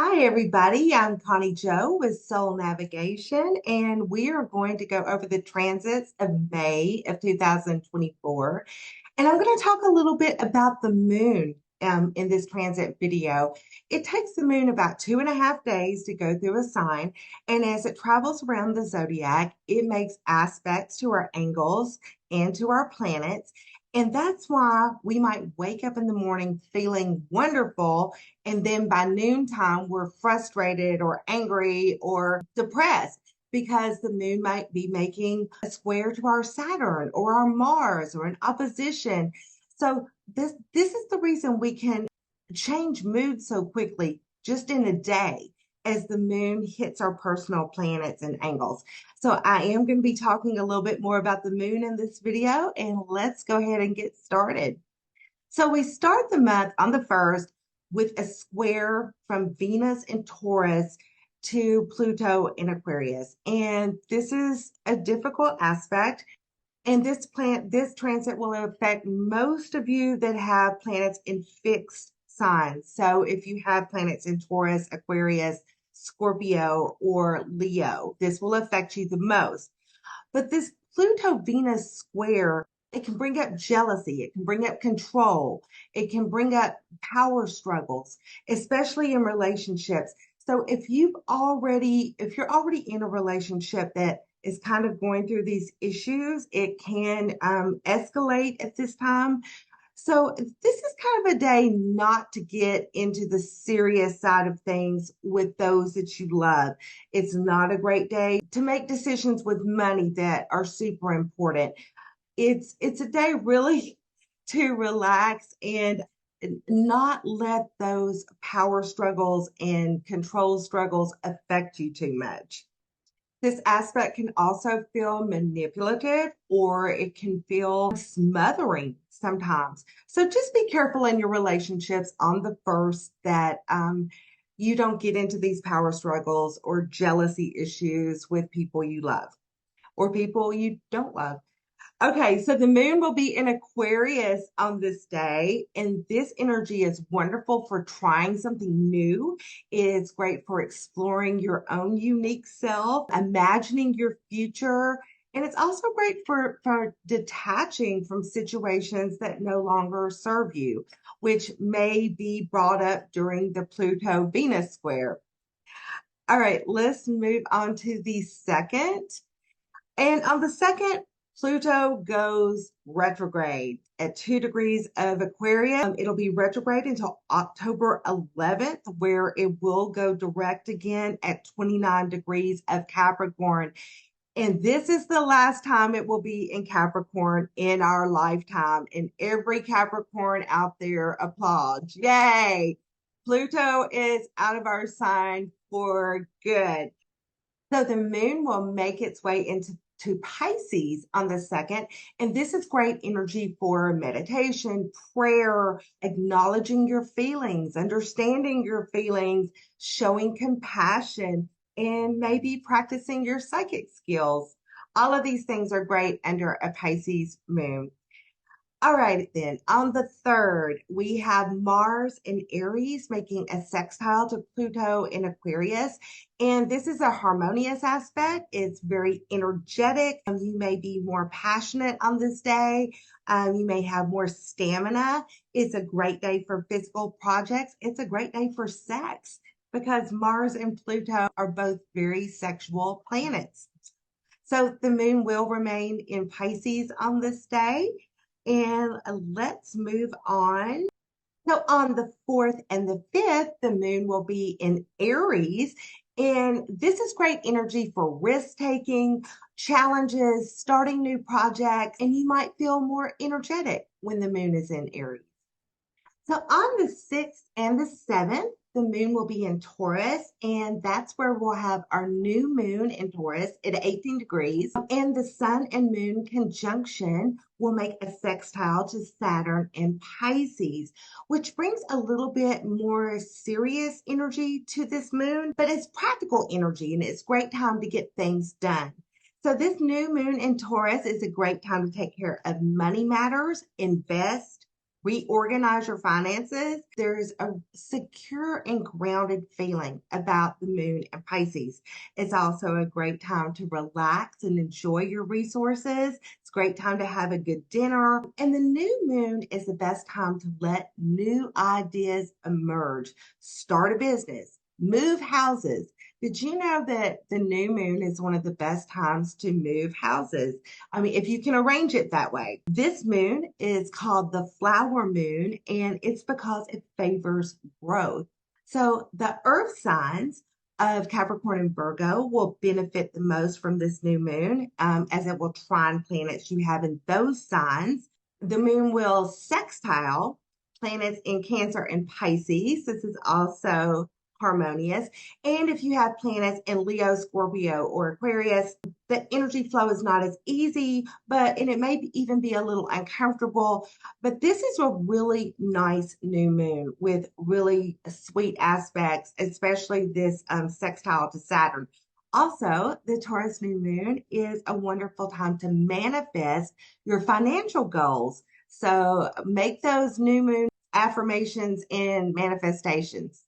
Hi, everybody. I'm Connie Joe with Soul Navigation, and we are going to go over the transits of May of 2024. And I'm going to talk a little bit about the moon in this transit video. It takes the moon about 2.5 days to go through a sign, and as it travels around the zodiac, it makes aspects to our angles and to our planets. And that's why we might wake up in the morning feeling wonderful and then by noontime, we're frustrated or angry or depressed because the moon might be making a square to our Saturn or our Mars or an opposition. So this is the reason we can change mood so quickly just in a day as the moon hits our personal planets and angles. So I am going to be talking a little bit more about the moon in this video, and let's go ahead and get started. So we start the month on the 1st with a square from Venus in Taurus to Pluto in Aquarius. And this is a difficult aspect. And this transit will affect most of you that have planets in fixed signs. So if you have planets in Taurus, Aquarius, Scorpio, or Leo, this will affect you the most. But this Pluto Venus square, it can bring up jealousy, it can bring up control, it can bring up power struggles, especially in relationships. So if you're already in a relationship that is kind of going through these issues, it can escalate at this time. So this is kind of a day not to get into the serious side of things with those that you love. It's not a great day to make decisions with money that are super important. It's a day really to relax and not let those power struggles and control struggles affect you too much. This aspect can also feel manipulative or it can feel smothering sometimes. So just be careful in your relationships on the 1st that you don't get into these power struggles or jealousy issues with people you love or people you don't love. Okay, so the moon will be in Aquarius on this day, and this energy is wonderful for trying something new. It's great for exploring your own unique self, imagining your future, and it's also great for detaching from situations that no longer serve you, which may be brought up during the Pluto Venus square. All right, let's move on to the 2nd. And on the 2nd, Pluto goes retrograde at 2 degrees of Aquarius. It'll be retrograde until October 11th, where it will go direct again at 29 degrees of Capricorn. And this is the last time it will be in Capricorn in our lifetime. And every Capricorn out there applauds. Yay! Pluto is out of our sign for good. So the moon will make its way into Pisces on the 2nd, and this is great energy for meditation, prayer, acknowledging your feelings, understanding your feelings, showing compassion, and maybe practicing your psychic skills. All of these things are great under a Pisces moon. All right, then. On the 3rd, we have Mars in Aries making a sextile to Pluto in Aquarius. And this is a harmonious aspect. It's very energetic. You may be more passionate on this day. You may have more stamina. It's a great day for physical projects. It's a great day for sex because Mars and Pluto are both very sexual planets. So the moon will remain in Pisces on this day. And let's move on. So on the 4th and the 5th, the moon will be in Aries. And this is great energy for risk taking, challenges, starting new projects, and you might feel more energetic when the moon is in Aries. So on the 6th and the 7th, the moon will be in Taurus, and that's where we'll have our new moon in Taurus at 18 degrees. And the sun and moon conjunction will make a sextile to Saturn in Pisces, which brings a little bit more serious energy to this moon, but it's practical energy and it's a great time to get things done. So this new moon in Taurus is a great time to take care of money matters, invest, reorganize your finances. There's a secure and grounded feeling about the moon in Pisces. It's also a great time to relax and enjoy your resources. It's a great time to have a good dinner. And the new moon is the best time to let new ideas emerge, start a business, move houses. Did you know that the new moon is one of the best times to move houses? I mean, if you can arrange it that way. This moon is called the flower moon, and it's because it favors growth. So the earth signs of Capricorn and Virgo will benefit the most from this new moon, as it will trine planets you have in those signs. The moon will sextile planets in Cancer and Pisces. This is also harmonious. And if you have planets in Leo, Scorpio, or Aquarius, the energy flow is not as easy, and it may even be a little uncomfortable. But this is a really nice new moon with really sweet aspects, especially this sextile to Saturn. Also, the Taurus new moon is a wonderful time to manifest your financial goals. So make those new moon affirmations and manifestations.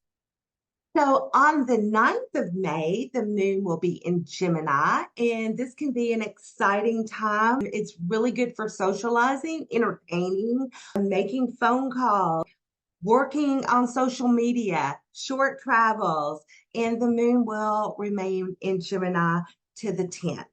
So on the 9th of May, the moon will be in Gemini, and this can be an exciting time. It's really good for socializing, entertaining, making phone calls, working on social media, short travels, and the moon will remain in Gemini to the 10th.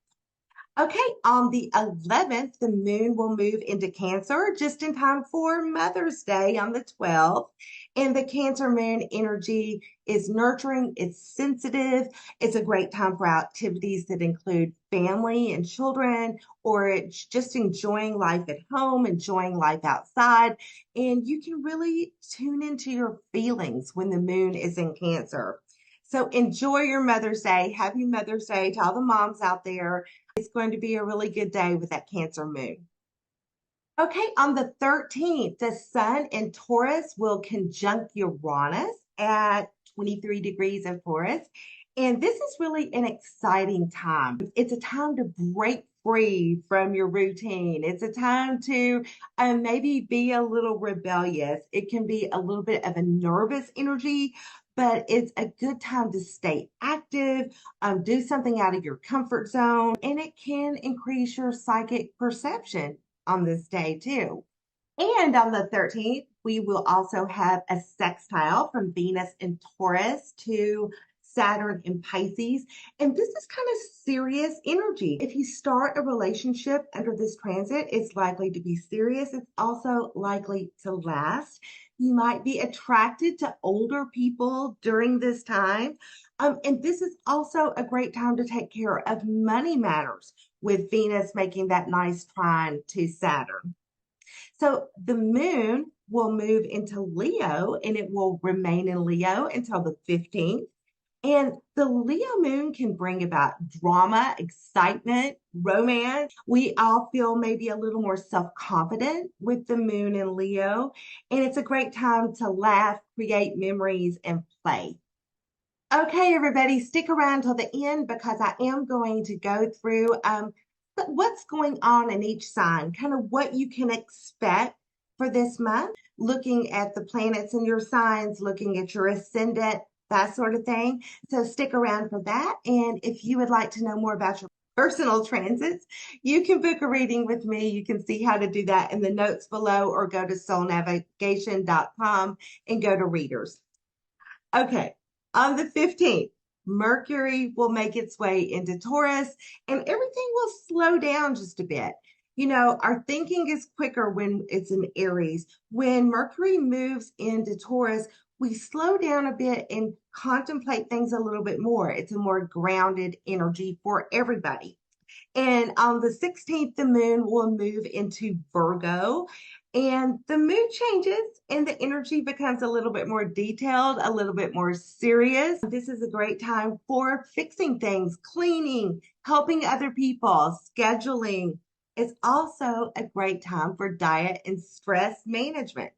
Okay, on the 11th, the moon will move into Cancer just in time for Mother's Day on the 12th. And the Cancer moon energy is nurturing, it's sensitive. It's a great time for activities that include family and children, or it's just enjoying life at home, enjoying life outside. And you can really tune into your feelings when the moon is in Cancer. So enjoy your Mother's Day. Happy Mother's Day to all the moms out there. It's going to be a really good day with that Cancer moon. Okay, on the 13th, the sun in Taurus will conjunct Uranus at 23 degrees of Taurus. And this is really an exciting time. It's a time to break free from your routine. It's a time to maybe be a little rebellious. It can be a little bit of a nervous energy, but it's a good time to stay active, do something out of your comfort zone, and it can increase your psychic perception on this day too. And on the 13th, we will also have a sextile from Venus in Taurus to Saturn in Pisces. And this is kind of serious energy. If you start a relationship under this transit, it's likely to be serious. It's also likely to last. You might be attracted to older people during this time. And this is also a great time to take care of money matters with Venus making that nice trine to Saturn. So the moon will move into Leo and it will remain in Leo until the 15th. And the Leo moon can bring about drama, excitement, romance. We all feel maybe a little more self-confident with the moon in Leo. And it's a great time to laugh, create memories, and play. Okay, everybody, stick around till the end because I am going to go through what's going on in each sign, kind of what you can expect for this month, looking at the planets in your signs, looking at your ascendant, that sort of thing. So stick around for that. And if you would like to know more about your personal transits, you can book a reading with me. You can see how to do that in the notes below or go to soulnavigation.com and go to readers. Okay, on the 15th, Mercury will make its way into Taurus and everything will slow down just a bit. You know, our thinking is quicker when it's in Aries. When Mercury moves into Taurus, we slow down a bit and contemplate things a little bit more. It's a more grounded energy for everybody. And on the 16th, the moon will move into Virgo and the mood changes and the energy becomes a little bit more detailed, a little bit more serious. This is a great time for fixing things, cleaning, helping other people, scheduling. It's also a great time for diet and stress management.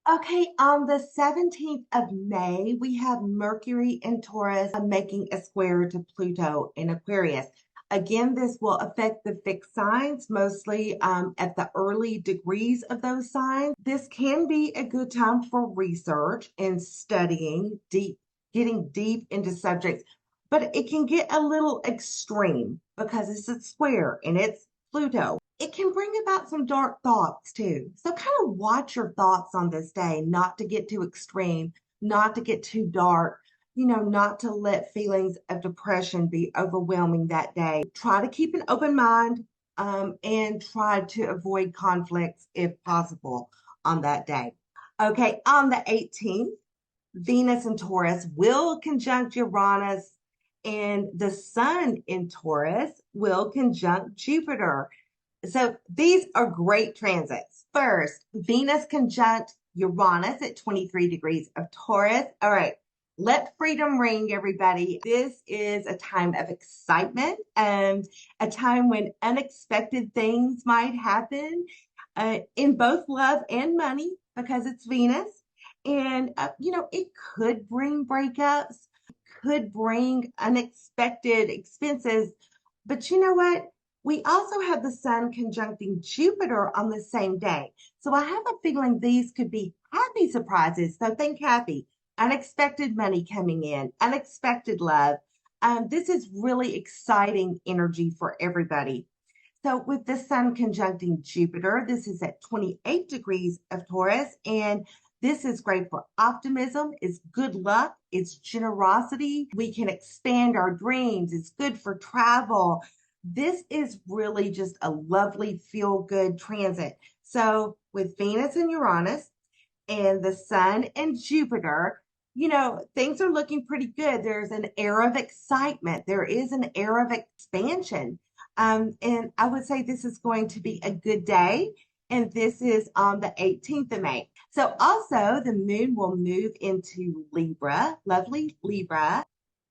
Okay, on the 17th of May, we have Mercury in Taurus making a square to Pluto in Aquarius. Again, this will affect the fixed signs, mostly at the early degrees of those signs. This can be a good time for research and studying deep, getting deep into subjects, but it can get a little extreme because it's a square and it's Pluto. It can bring about some dark thoughts too. So kind of watch your thoughts on this day, not to get too extreme, not to get too dark, not to let feelings of depression be overwhelming that day. Try to keep an open mind and try to avoid conflicts if possible on that day. Okay, on the 18th, Venus in Taurus will conjunct Uranus, and the Sun in Taurus will conjunct Jupiter. So these are great transits. First, Venus conjunct Uranus at 23 degrees of Taurus. All right, let freedom ring, everybody. This is a time of excitement and a time when unexpected things might happen in both love and money because it's Venus. And, it could bring breakups, could bring unexpected expenses. But you know what? We also have the Sun conjuncting Jupiter on the same day. So I have a feeling these could be happy surprises. So think happy, unexpected money coming in, unexpected love. This is really exciting energy for everybody. So with the Sun conjuncting Jupiter, this is at 28 degrees of Taurus, and this is great for optimism, it's good luck, it's generosity. We can expand our dreams, it's good for travel. This is really just a lovely feel-good transit. So with Venus and Uranus and the Sun and Jupiter, things are looking pretty good. There's an air of excitement. There is an air of expansion. And I would say this is going to be a good day. And this is on the 18th of May. So also the moon will move into Libra, lovely Libra.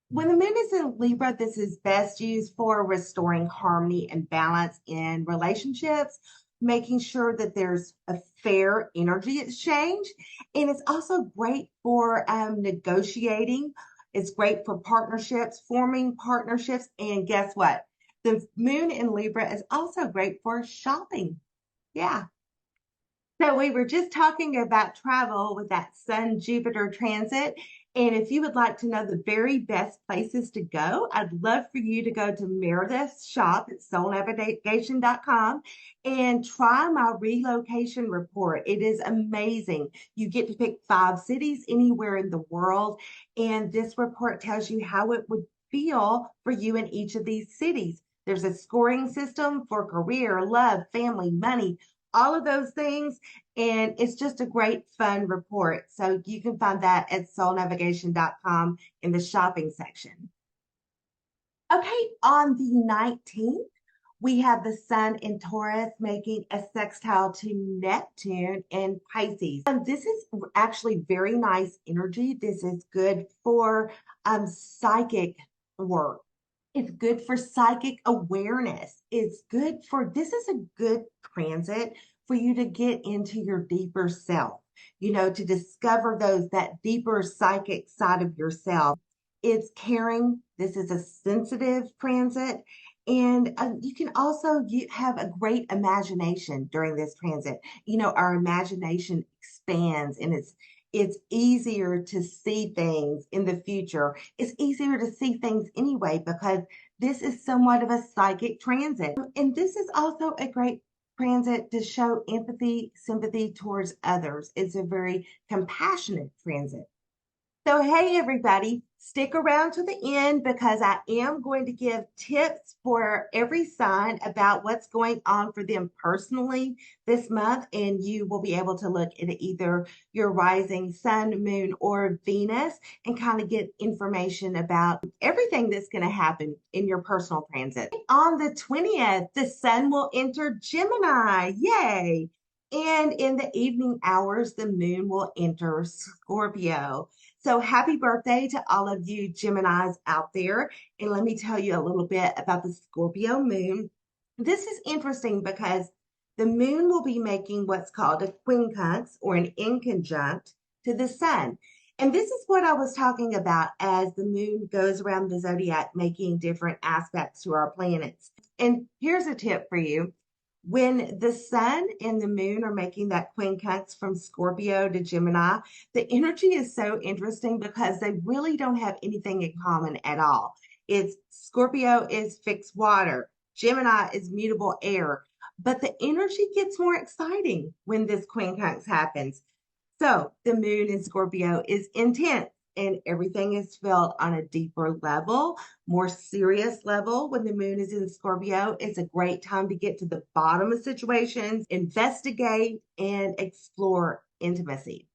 When the moon is in Libra, this is best used for restoring harmony and balance in relationships, making sure that there's a fair energy exchange. And it's also great for negotiating. It's great for partnerships, forming partnerships. And guess what? The moon in Libra is also great for shopping. Yeah. So we were just talking about travel with that Sun Jupiter transit. And if you would like to know the very best places to go, I'd love for you to go to Meredith's shop at soulnavigation.com and try my relocation report. It is amazing. You get to pick 5 cities anywhere in the world. And this report tells you how it would feel for you in each of these cities. There's a scoring system for career, love, family, money, all of those things. And it's just a great, fun report. So you can find that at soulnavigation.com in the shopping section. Okay, on the 19th, we have the Sun in Taurus making a sextile to Neptune in Pisces. And this is actually very nice energy. This is good for psychic work. It's good for psychic awareness. This is a good transit for you to get into your deeper self, to discover that deeper psychic side of yourself. It's caring. This is a sensitive transit. And you can also have a great imagination during this transit. Our imagination expands and it's easier to see things in the future. It's easier to see things anyway because this is somewhat of a psychic transit. And this is also a great transit to show empathy, sympathy towards others. It's a very compassionate transit. So, hey, everybody, stick around to the end because I am going to give tips for every sign about what's going on for them personally this month. And you will be able to look at either your rising sun, moon, or Venus and kind of get information about everything that's going to happen in your personal transit. On the 20th, the sun will enter Gemini. Yay! And in the evening hours, the moon will enter Scorpio. So happy birthday to all of you Geminis out there. And let me tell you a little bit about the Scorpio moon. This is interesting because the moon will be making what's called a quincunx or an inconjunct to the sun. And this is what I was talking about as the moon goes around the zodiac, making different aspects to our planets. And here's a tip for you. When the sun and the moon are making that quincunx from Scorpio to Gemini, the energy is so interesting because they really don't have anything in common at all. It's Scorpio is fixed water, Gemini is mutable air, but the energy gets more exciting when this quincunx happens. So the moon in Scorpio is intense and everything is felt on a deeper level, more serious level. When the moon is in Scorpio, it's a great time to get to the bottom of situations, investigate, and explore intimacy.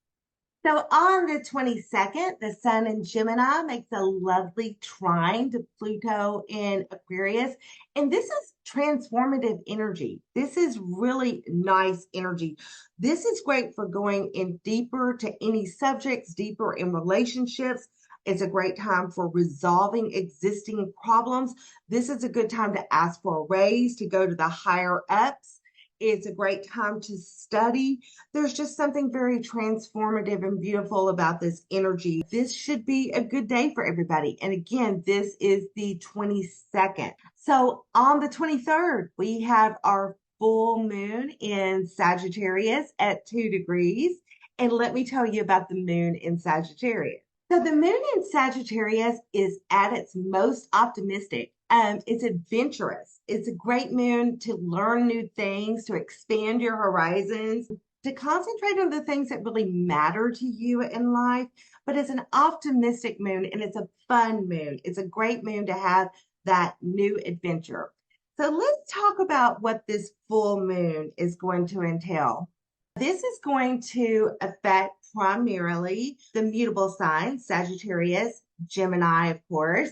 So on the 22nd, the sun in Gemini makes a lovely trine to Pluto in Aquarius. And this is transformative energy. This is really nice energy. This is great for going in deeper to any subjects, deeper in relationships. It's a great time for resolving existing problems. This is a good time to ask for a raise, to go to the higher ups. It's a great time to study. There's just something very transformative and beautiful about this energy. This should be a good day for everybody. And again, this is the 22nd. So on the 23rd, we have our full moon in Sagittarius at 2 degrees. And let me tell you about the moon in Sagittarius. So the moon in Sagittarius is at its most optimistic. It's adventurous. It's a great moon to learn new things, to expand your horizons, to concentrate on the things that really matter to you in life. But it's an optimistic moon and it's a fun moon. It's a great moon to have that new adventure. So let's talk about what this full moon is going to entail. This is going to affect primarily the mutable signs, Sagittarius, Gemini, of course,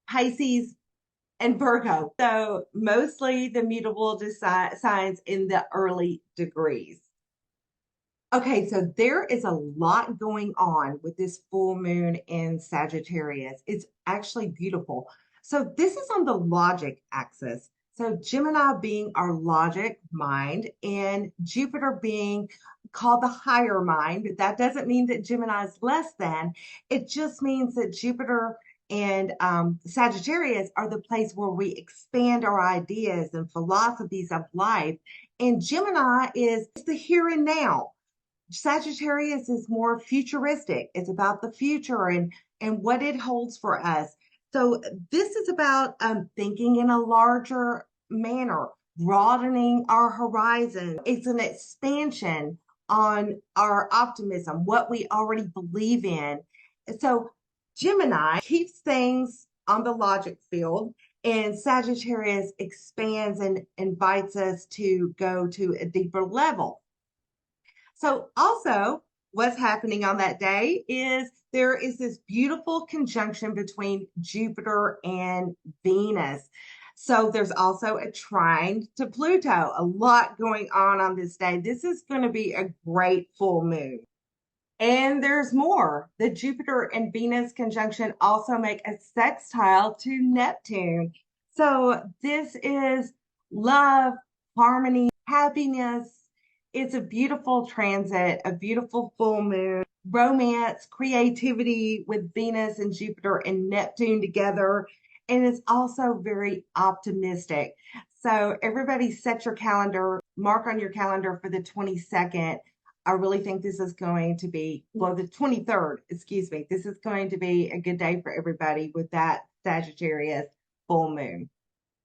Pisces, and Virgo. So mostly the mutable signs in the early degrees. Okay, so there is a lot going on with this full moon in Sagittarius. It's actually beautiful. So this is on the logic axis. So Gemini being our logic mind and Jupiter being called the higher mind, but that doesn't mean that Gemini is less than. It just means that Jupiter and Sagittarius are the place where we expand our ideas and philosophies of life. And Gemini is the here and now. Sagittarius is more futuristic. It's about the future and what it holds for us. So this is about thinking in a larger manner, broadening our horizon. It's an expansion on our optimism, what we already believe in. So Gemini keeps things on the logic field, and Sagittarius expands and invites us to go to a deeper level. So also what's happening on that day is there is this beautiful conjunction between Jupiter and Venus. So there's also a trine to Pluto, a lot going on this day. This is going to be a great full moon. And there's more. The Jupiter and Venus conjunction also make a sextile to Neptune. So this is love, harmony, happiness. It's a beautiful transit, a beautiful full moon, romance, creativity with Venus and Jupiter and Neptune together. And it's also very optimistic. So everybody set your calendar, mark on your calendar for the 22nd. I really think this is going to be, well, the 23rd, excuse me. This is going to be a good day for everybody with that Sagittarius full moon.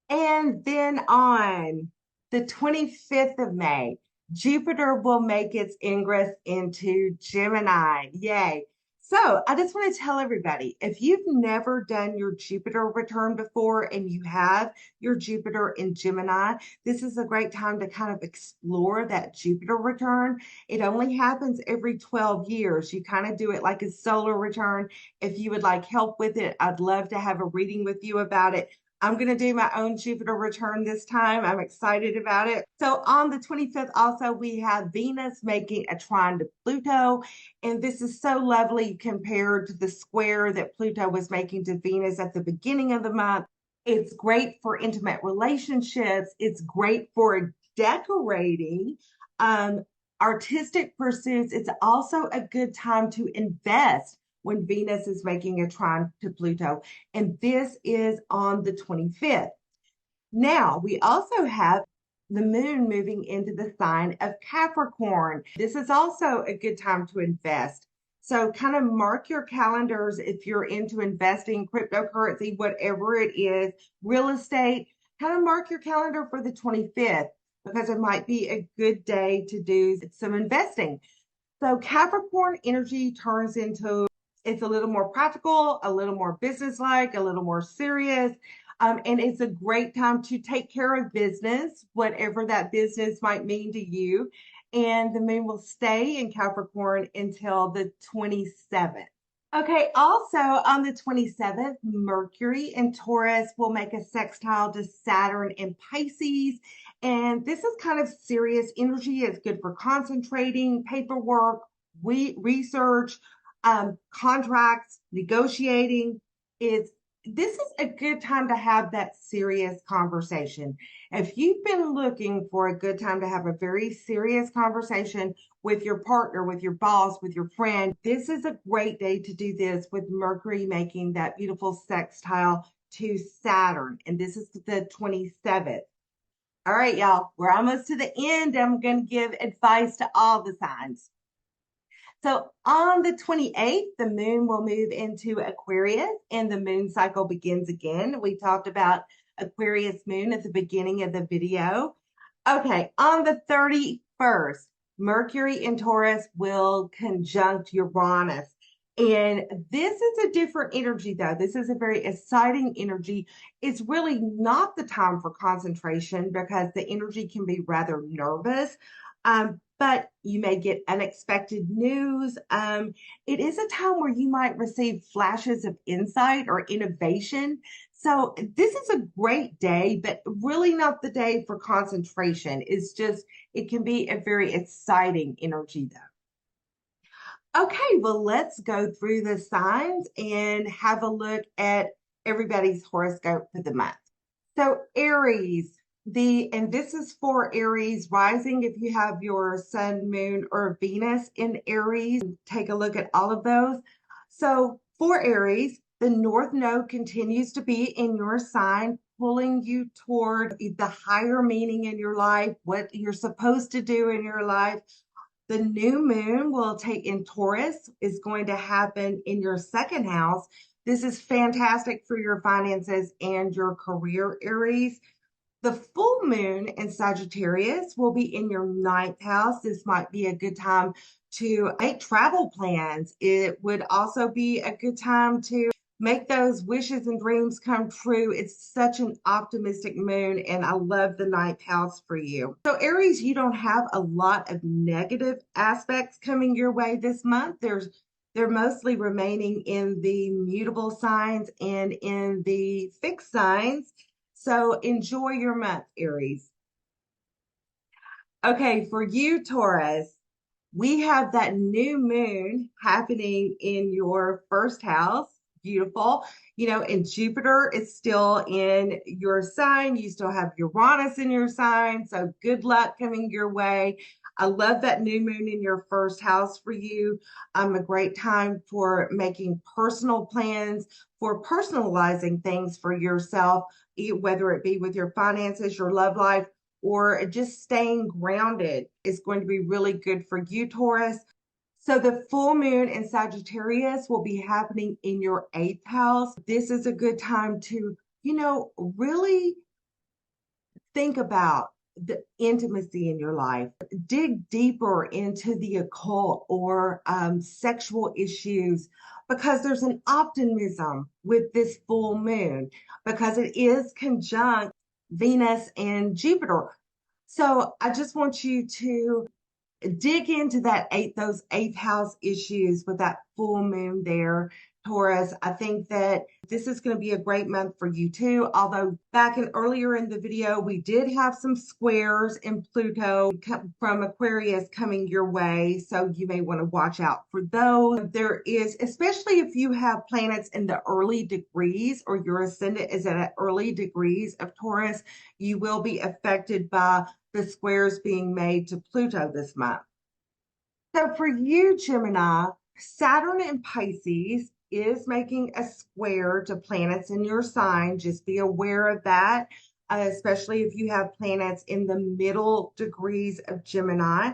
And then on the 25th of May, Jupiter will make its ingress into Gemini. Yay. So I just want to tell everybody, if you've never done your Jupiter return before and you have your Jupiter in Gemini, this is a great time to kind of explore that Jupiter return. It only happens every 12 years. You kind of do it like a solar return. If you would like help with it, I'd love to have a reading with you about it. I'm going to do my own Jupiter return this time. I'm excited about it. So on the 25th, also, we have Venus making a trine to Pluto. And this is so lovely compared to the square that Pluto was making to Venus at the beginning of the month. It's great for intimate relationships. It's great for decorating, artistic pursuits. It's also a good time to invest. when Venus is making a trine to Pluto. And this is on the 25th. Now, we also have the moon moving into the sign of Capricorn. This is also a good time to invest. So kind of mark your calendars if you're into investing, cryptocurrency, whatever it is, real estate, kind of mark your calendar for the 25th because it might be a good day to do some investing. So Capricorn energy turns into, it's a little more practical, a little more business-like, a little more serious. And it's a great time to take care of business, whatever that business might mean to you. And the moon will stay in Capricorn until the 27th. Okay, also on the 27th, Mercury and Taurus will make a sextile to Saturn and Pisces. And this is kind of serious energy. It's good for concentrating, paperwork, research, contracts, negotiating. This is a good time to have that serious conversation. If you've been looking for a good time to have a very serious conversation with your partner, with your boss, with your friend, this is a great day to do this with Mercury making that beautiful sextile to Saturn. And this is the 27th. All right, y'all, we're almost to the end. I'm going to give advice to all the signs. So on the 28th, the moon will move into Aquarius and the moon cycle begins again. We talked about Aquarius moon at the beginning of the video. Okay, on the 31st, Mercury in Taurus will conjunct Uranus. And this is a different energy, though. This is a very exciting energy. It's really not the time for concentration because the energy can be rather nervous. But you may get unexpected news. It is a time where you might receive flashes of insight or innovation. So this is a great day, but really not the day for concentration. It's just, it can be a very exciting energy though. Okay, well, let's go through the signs and have a look at everybody's horoscope for the month. So Aries, and this is for Aries rising. If you have your sun, moon, or Venus in Aries, take a look at all of those. So for Aries, the North Node continues to be in your sign, pulling you toward the higher meaning in your life, what you're supposed to do in your life. The new moon will take in Taurus, is going to happen in your second house. This is fantastic for your finances and your career, Aries. The full moon in Sagittarius will be in your ninth house. This might be a good time to make travel plans. It would also be a good time to make those wishes and dreams come true. It's such an optimistic moon, and I love the ninth house for you. So Aries, you don't have a lot of negative aspects coming your way this month. They're mostly remaining in the mutable signs and in the fixed signs. So enjoy your month, Aries. Okay, for you, Taurus, we have that new moon happening in your first house. Beautiful. And Jupiter is still in your sign. You still have Uranus in your sign. So good luck coming your way. I love that new moon in your first house for you. A great time for making personal plans, for personalizing things for yourself, whether it be with your finances, your love life, or just staying grounded is going to be really good for you, Taurus. So the full moon in Sagittarius will be happening in your eighth house. This is a good time to, really think about the intimacy in your life. Dig deeper into the occult or sexual issues because there's an optimism with this full moon because it is conjunct Venus and Jupiter. So I just want you to dig into those eighth house issues with that full moon there, Taurus. I think that this is going to be a great month for you too. Although earlier in the video, we did have some squares in Pluto from Aquarius coming your way. So you may want to watch out for those. There is, especially if you have planets in the early degrees or your ascendant is at early degrees of Taurus, you will be affected by the squares being made to Pluto this month. So for you, Gemini, Saturn in Pisces is making a square to planets in your sign. Just be aware of that, especially if you have planets in the middle degrees of Gemini.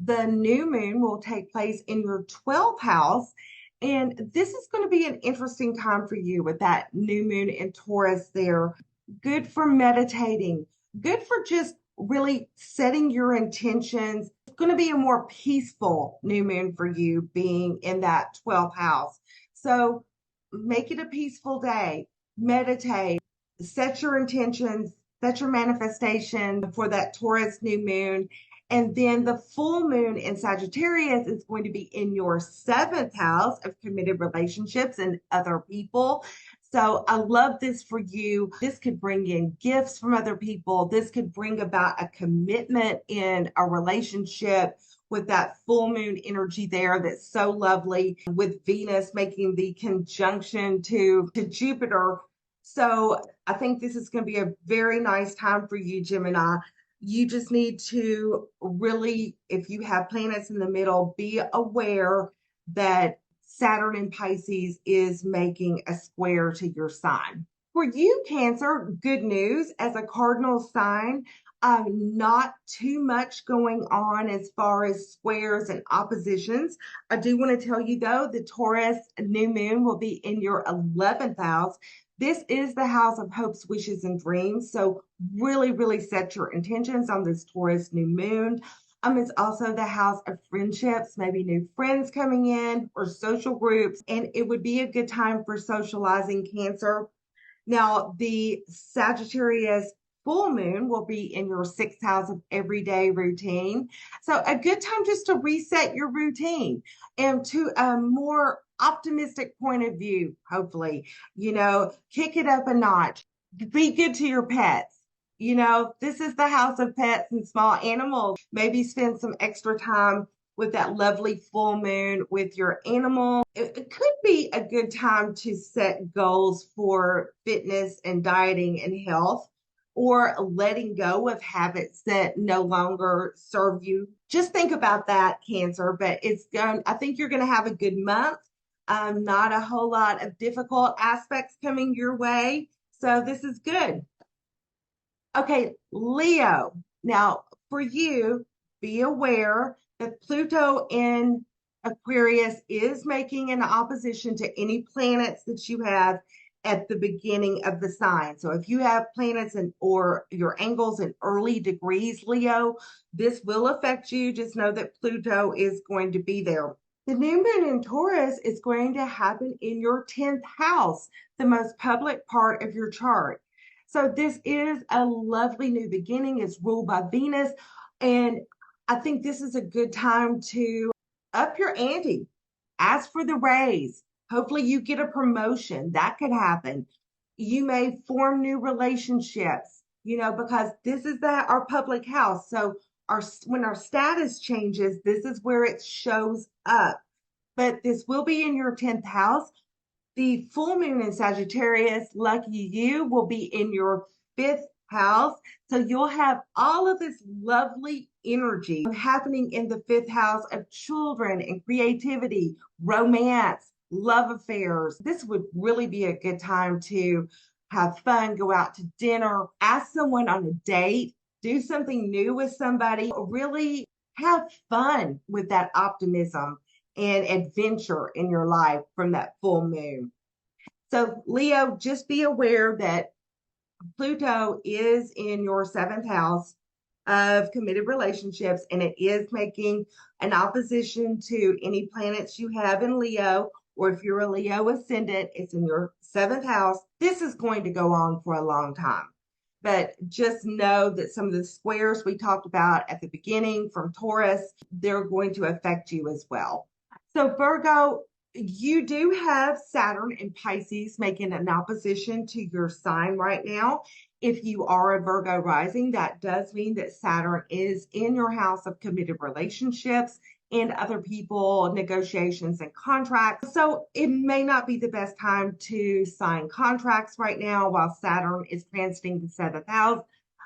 The new moon will take place in your 12th house. And this is going to be an interesting time for you with that new moon in Taurus there. Good for meditating, good for just really setting your intentions. It's going to be a more peaceful new moon for you being in that 12th house. So make it a peaceful day, meditate, set your intentions, set your manifestation for that Taurus new moon. And then the full moon in Sagittarius is going to be in your seventh house of committed relationships and other people. So I love this for you. This could bring in gifts from other people. This could bring about a commitment in a relationship with that full moon energy there that's so lovely, with Venus making the conjunction to Jupiter. So I think this is going to be a very nice time for you, Gemini. You just need to really, if you have planets in the middle, be aware that Saturn in Pisces is making a square to your sign. For you, Cancer, good news as a cardinal sign. Not too much going on as far as squares and oppositions. I do want to tell you, though, the Taurus new moon will be in your 11th house. This is the house of hopes, wishes, and dreams. So really, really set your intentions on this Taurus new moon. It's also the house of friendships, maybe new friends coming in or social groups, and it would be a good time for socializing, Cancer. Now, the Sagittarius full moon will be in your sixth house of everyday routine. So, a good time just to reset your routine and to a more optimistic point of view, hopefully. Kick it up a notch, be good to your pets. This is the house of pets and small animals. Maybe spend some extra time with that lovely full moon with your animal. It could be a good time to set goals for fitness and dieting and health, or letting go of habits that no longer serve you. Just think about that, Cancer. But I think you're going to have a good month. Not a whole lot of difficult aspects coming your way. So this is good. Okay, Leo. Now, for you, be aware that Pluto in Aquarius is making an opposition to any planets that you have at the beginning of the sign. So if you have planets or your angles in early degrees, Leo, this will affect you. Just know that Pluto is going to be there. The new moon in Taurus is going to happen in your 10th house, the most public part of your chart. So this is a lovely new beginning. It's ruled by Venus. And I think this is a good time to up your ante, ask for the raise. Hopefully you get a promotion. That could happen. You may form new relationships, because this is our public house. So when our status changes, this is where it shows up. But this will be in your 10th house. The full moon in Sagittarius, lucky you, will be in your 5th house. So you'll have all of this lovely energy happening in the 5th house of children and creativity, romance, love affairs. This would really be a good time to have fun, go out to dinner, ask someone on a date, do something new with somebody, really have fun with that optimism and adventure in your life from that full moon. So, Leo, just be aware that Pluto is in your 7th house of committed relationships, and it is making an opposition to any planets you have in Leo, or if you're a Leo ascendant, it's in your 7th house. This is going to go on for a long time. But just know that some of the squares we talked about at the beginning from Taurus, they're going to affect you as well. So Virgo, you do have Saturn in Pisces making an opposition to your sign right now. If you are a Virgo rising, that does mean that Saturn is in your house of committed relationships and other people, negotiations and contracts. So it may not be the best time to sign contracts right now while Saturn is transiting the 7th house.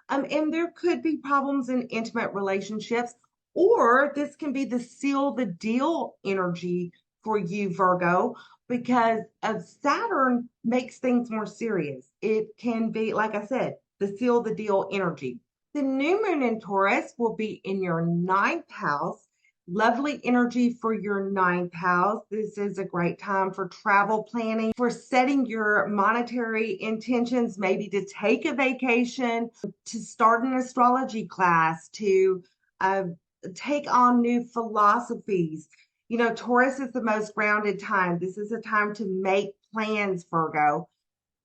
And there could be problems in intimate relationships, or this can be the seal the deal energy for you, Virgo, because of Saturn makes things more serious. It can be, like I said, the seal the deal energy. The new moon in Taurus will be in your ninth house. Lovely energy for your ninth house. This is a great time for travel planning, for setting your monetary intentions, maybe to take a vacation, to start an astrology class, to uh, take on new philosophies. You know, Taurus is the most grounded time. This is a time to make plans, Virgo.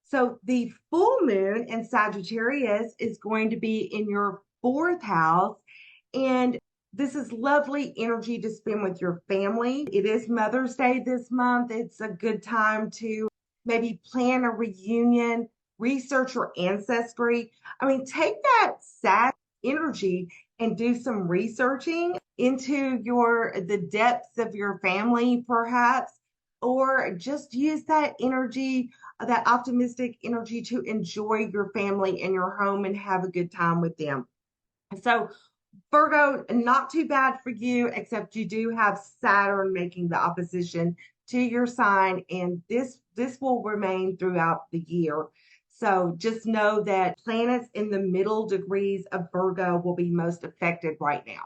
So the full moon in Sagittarius is going to be in your fourth house. And this is lovely energy to spend with your family. It is Mother's Day this month. It's a good time to maybe plan a reunion, research your ancestry. I mean, take that sad energy and do some researching into the depths of your family, perhaps, or just use that energy, that optimistic energy, to enjoy your family and your home and have a good time with them. So Virgo, not too bad for you, except you do have Saturn making the opposition to your sign, and this will remain throughout the year. So just know that planets in the middle degrees of Virgo will be most affected right now.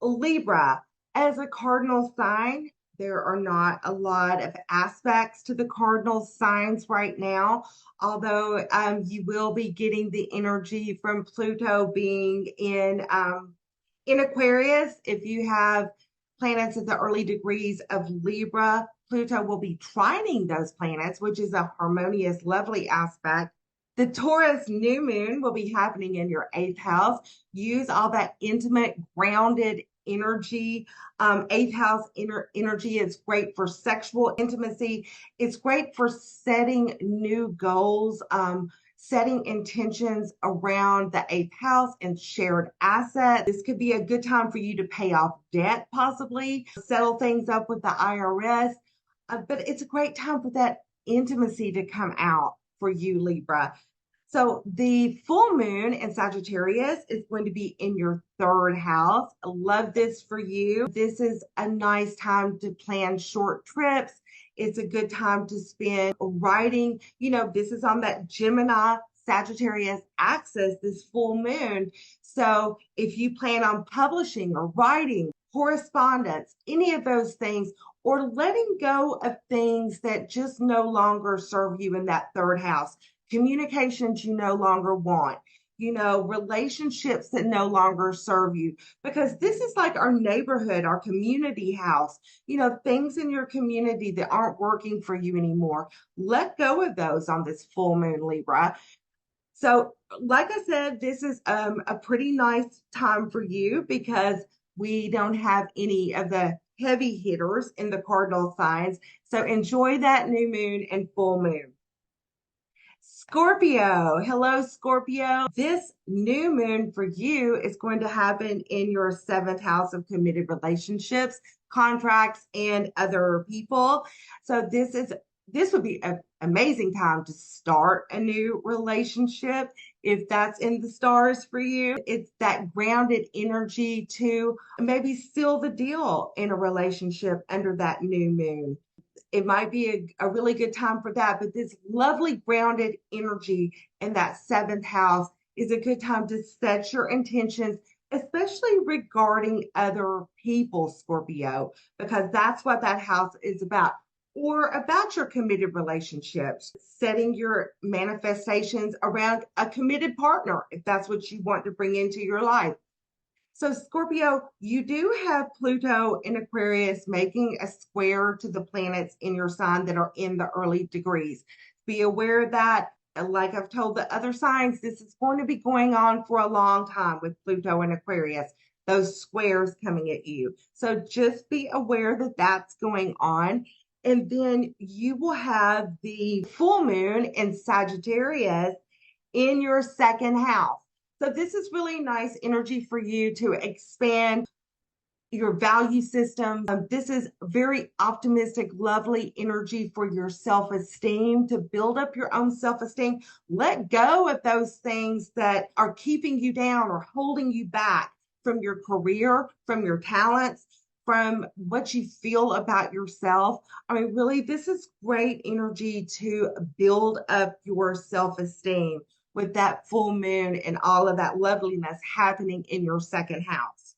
Libra, as a cardinal sign, there are not a lot of aspects to the cardinal signs right now, although you will be getting the energy from Pluto being in Aquarius. If you have planets at the early degrees of Libra, Pluto will be trining those planets, which is a harmonious, lovely aspect. The Taurus new moon will be happening in your eighth house. Use all that intimate, grounded energy. Eighth house energy is great for sexual intimacy. It's great for setting new goals, setting intentions around the eighth house and shared assets. This could be a good time for you to pay off debt, possibly settle things up with the IRS. But it's a great time for that intimacy to come out for you, Libra. So the full moon in Sagittarius is going to be in your third house. I love this for you. This is a nice time to plan short trips. It's a good time to spend writing. You know, this is on that Gemini Sagittarius axis, this full moon. So if you plan on publishing or writing, correspondence, any of those things, or letting go of things that just no longer serve you in that third house, communications you no longer want, you know, relationships that no longer serve you, because this is like our neighborhood, our community house, you know, things in your community that aren't working for you anymore. Let go of those on this full moon, Libra. So, like I said, this is a pretty nice time for you because we don't have any of the heavy hitters in the cardinal signs. So enjoy that new moon and full moon. Scorpio, hello Scorpio. This new moon for you is going to happen in your seventh house of committed relationships, contracts, and other people. So this would be an amazing time to start a new relationship if that's in the stars for you. It's that grounded energy to maybe seal the deal in a relationship under that new moon. It might be a really good time for that, but this lovely grounded energy in that seventh house is a good time to set your intentions, especially regarding other people, Scorpio, because that's what that house is about, or about your committed relationships, setting your manifestations around a committed partner, if that's what you want to bring into your life. So, Scorpio, you do have Pluto in Aquarius making a square to the planets in your sign that are in the early degrees. Be aware of that. Like I've told the other signs, this is going to be going on for a long time with Pluto in Aquarius, those squares coming at you. So, just be aware that that's going on. And then you will have the full moon in Sagittarius in your second house. So this is really nice energy for you to expand your value system. This is very optimistic, lovely energy for your self-esteem, to build up your own self-esteem. Let go of those things that are keeping you down or holding you back from your career, from your talents, from what you feel about yourself. I mean, really, this is great energy to build up your self-esteem with that full moon and all of that loveliness happening in your second house.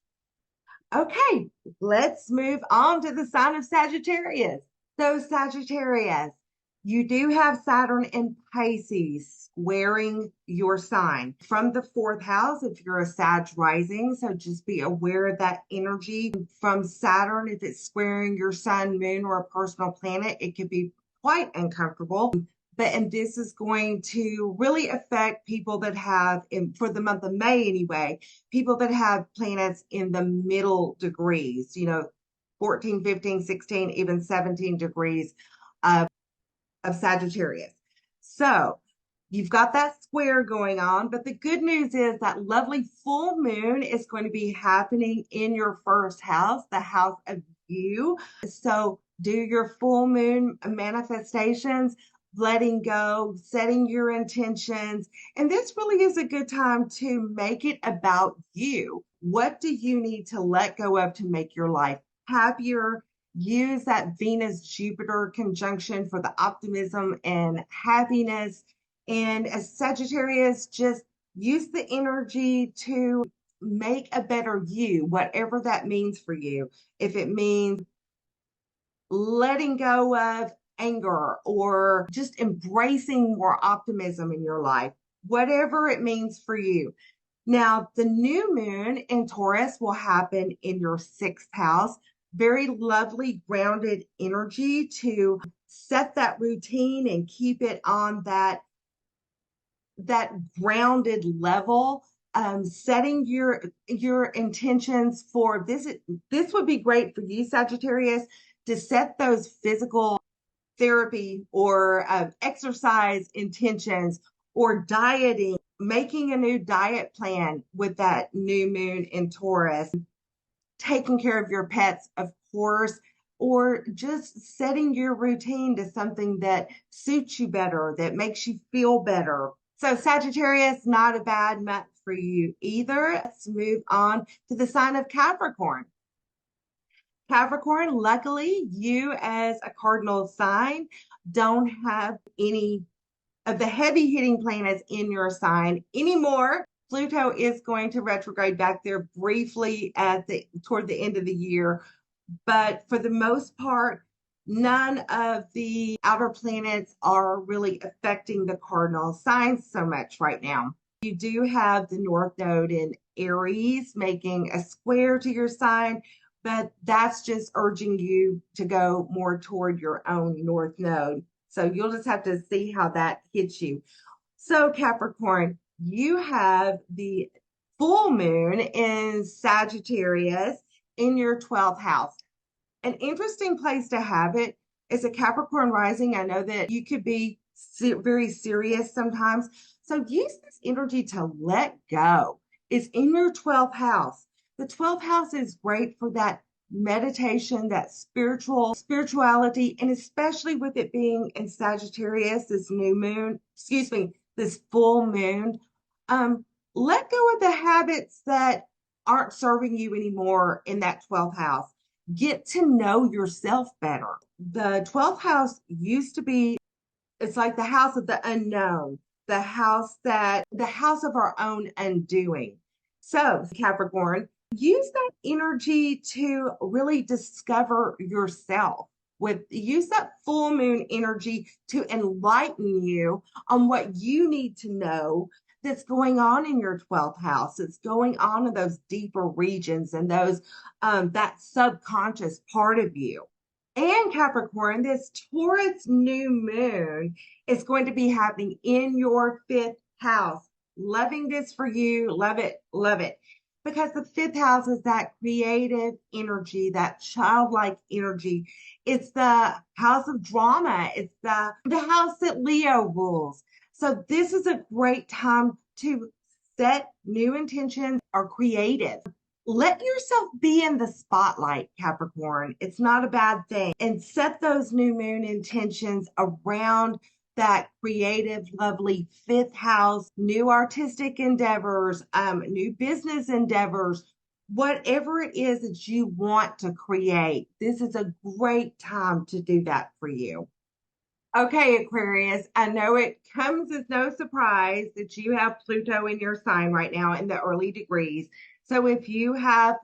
Okay, let's move on to the sign of Sagittarius. So, Sagittarius, you do have Saturn in Pisces squaring your sign from the fourth house if you're a Sag rising. So, just be aware of that energy from Saturn. If it's squaring your sun, moon, or a personal planet, it could be quite uncomfortable. And this is going to really affect people that have, for the month of May anyway, people that have planets in the middle degrees, 14, 15, 16, even 17 degrees of, of Sagittarius. So you've got that square going on, but the good news is that lovely full moon is going to be happening in your first house, the house of you. So do your full moon manifestations, letting go, setting your intentions. And this really is a good time to make it about you. What do you need to let go of to make your life happier? Use that Venus-Jupiter conjunction for the optimism and happiness. And as Sagittarius, just use the energy to make a better you, whatever that means for you. If it means letting go of anger or just embracing more optimism in your life, whatever it means for you. Now, the new moon in Taurus will happen in your sixth house. Very lovely, grounded energy to set that routine and keep it on that grounded level. Setting your intentions for this. This would be great for you, Sagittarius, to set those physical therapy or exercise intentions or dieting, making a new diet plan with that new moon in Taurus, taking care of your pets, of course, or just setting your routine to something that suits you better, that makes you feel better. So Sagittarius, not a bad month for you either. Let's move on to the sign of Capricorn. Capricorn, luckily, you as a cardinal sign don't have any of the heavy hitting planets in your sign anymore. Pluto is going to retrograde back there briefly toward the end of the year, but for the most part, none of the outer planets are really affecting the cardinal signs so much right now. You do have the North Node in Aries making a square to your sign, but that's just urging you to go more toward your own North Node. So you'll just have to see how that hits you. So Capricorn, you have the full moon in Sagittarius in your 12th house. An interesting place to have it is a Capricorn rising. I know that you could be very serious sometimes. So use this energy to let go. It's in your 12th house. The 12th house is great for that meditation, that spirituality, and especially with it being in Sagittarius, this full moon. Let go of the habits that aren't serving you anymore in that 12th house. Get to know yourself better. The 12th house used to be, it's like the house of the unknown, the house of our own undoing. So, Capricorn, use that energy to really discover yourself. Use that full moon energy to enlighten you on what you need to know that's going on in your 12th house. It's going on in those deeper regions and those that subconscious part of you. And Capricorn, this Taurus new moon is going to be happening in your fifth house. Loving this for you. Love it. Love it. Because the fifth house is that creative energy, that childlike energy. It's the house of drama. It's the house that Leo rules. So this is a great time to set new intentions or creative. Let yourself be in the spotlight, Capricorn. It's not a bad thing. And set those new moon intentions around that creative, lovely fifth house, new artistic endeavors, new business endeavors, whatever it is that you want to create, this is a great time to do that for you. Okay, Aquarius, I know it comes as no surprise that you have Pluto in your sign right now in the early degrees. So if you have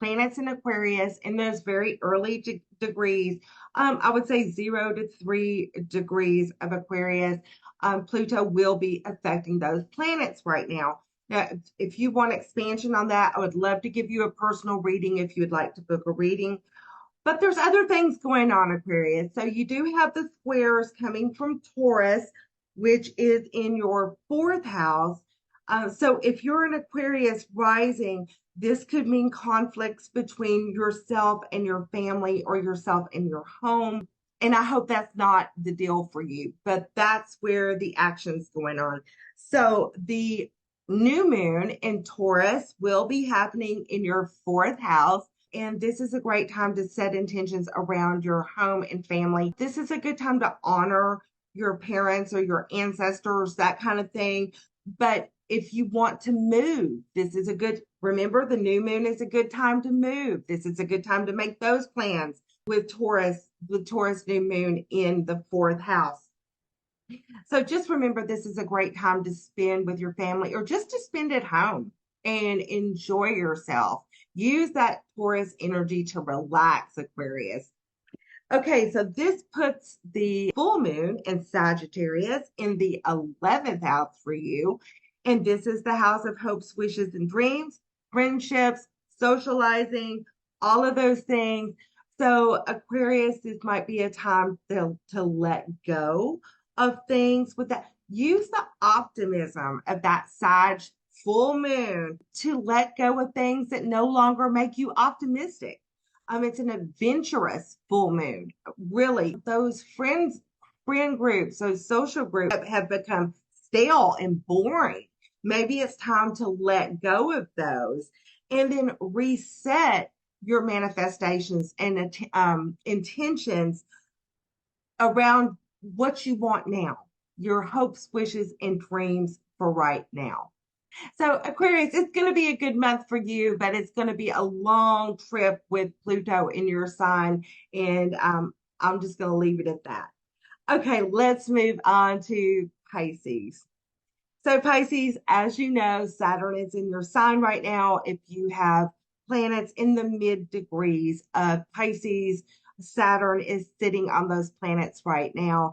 planets in Aquarius in those very early degrees, I would say 0 to 3 degrees of Aquarius, Pluto will be affecting those planets right now. Now, if you want expansion on that, I would love to give you a personal reading if you would like to book a reading. But there's other things going on, Aquarius. So you do have the squares coming from Taurus, which is in your fourth house. So if you're an Aquarius rising, this could mean conflicts between yourself and your family or yourself and your home. And I hope that's not the deal for you, but that's where the action's going on. So the new moon in Taurus will be happening in your fourth house. And this is a great time to set intentions around your home and family. This is a good time to honor your parents or your ancestors, that kind of thing. But if you want to move, this is a good, remember, the new moon is a good time to move. This is a good time to make those plans with Taurus new moon in the fourth house. So just remember, this is a great time to spend with your family or just to spend at home and enjoy yourself. Use that Taurus energy to relax, Aquarius. Okay, so this puts the full moon in Sagittarius in the 11th house for you. And this is the house of hopes, wishes, and dreams, friendships, socializing, all of those things. So, Aquarius, this might be a time to let go of things with that. Use the optimism of that Sag full moon to let go of things that no longer make you optimistic. It's an adventurous full moon. Really, those friend groups, those social groups have become stale and boring. Maybe it's time to let go of those and then reset your manifestations and intentions around what you want now, your hopes, wishes, and dreams for right now. So, Aquarius, it's going to be a good month for you, but it's going to be a long trip with Pluto in your sign. And I'm just going to leave it at that. Okay, let's move on to Pisces. So, Pisces, as you know, Saturn is in your sign right now. If you have planets in the mid degrees of Pisces, Saturn is sitting on those planets right now.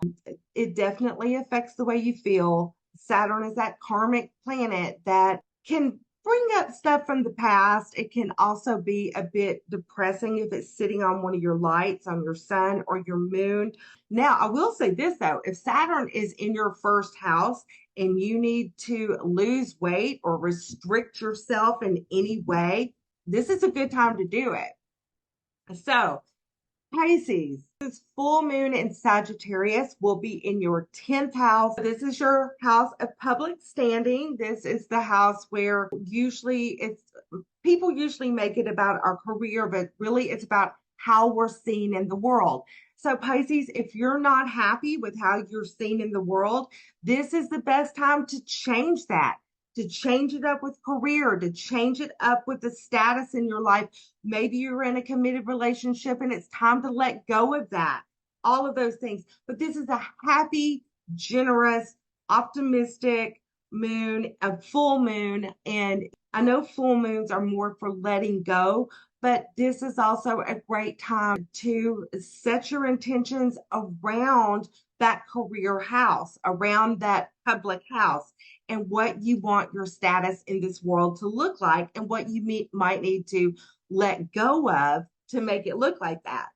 It definitely affects the way you feel. Saturn is that karmic planet that can bring up stuff from the past. It can also be a bit depressing if it's sitting on one of your lights, on your sun or your moon. Now, I will say this though, if Saturn is in your first house and you need to lose weight or restrict yourself in any way, this is a good time to do it. So, Pisces, this full moon in Sagittarius will be in your 10th house. This is your house of public standing. This is the house where people usually make it about our career, but really it's about how we're seen in the world. So Pisces, if you're not happy with how you're seen in the world, this is the best time to change that, to change it up with career, to change it up with the status in your life. Maybe you're in a committed relationship and it's time to let go of that, all of those things. But this is a happy, generous, optimistic moon, a full moon. And I know full moons are more for letting go, but this is also a great time to set your intentions around that career house, around that public house, and what you want your status in this world to look like and what you might need to let go of to make it look like that.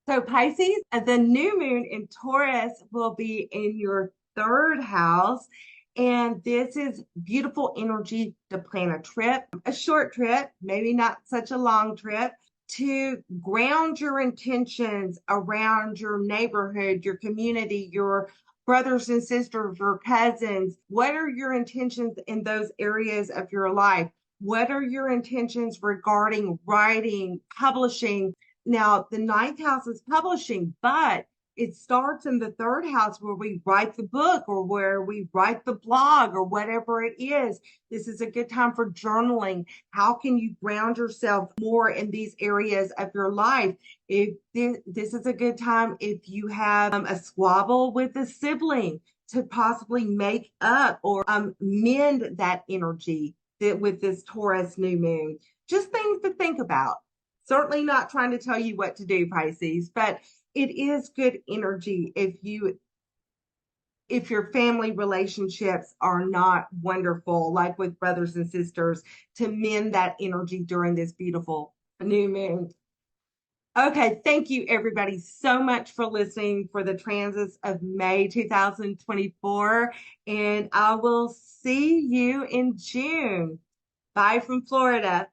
So Pisces, the new moon in Taurus will be in your third house. And this is beautiful energy to plan a trip, a short trip, maybe not such a long trip, to ground your intentions around your neighborhood, your community, your brothers and sisters, your cousins. What are your intentions in those areas of your life? What are your intentions regarding writing, publishing? Now, the ninth house is publishing, but it starts in the third house where we write the book or where we write the blog or whatever it is. This is a good time for journaling. How can you ground yourself more in these areas of your life? If this is a good time if you have a squabble with a sibling to possibly make up or mend that energy that with this Taurus new moon. Just things to think about. Certainly not trying to tell you what to do, Pisces, but it is good energy if your family relationships are not wonderful, like with brothers and sisters, to mend that energy during this beautiful new moon. Okay, thank you everybody so much for listening for the transits of May 2024, and I will see you in June. Bye from Florida.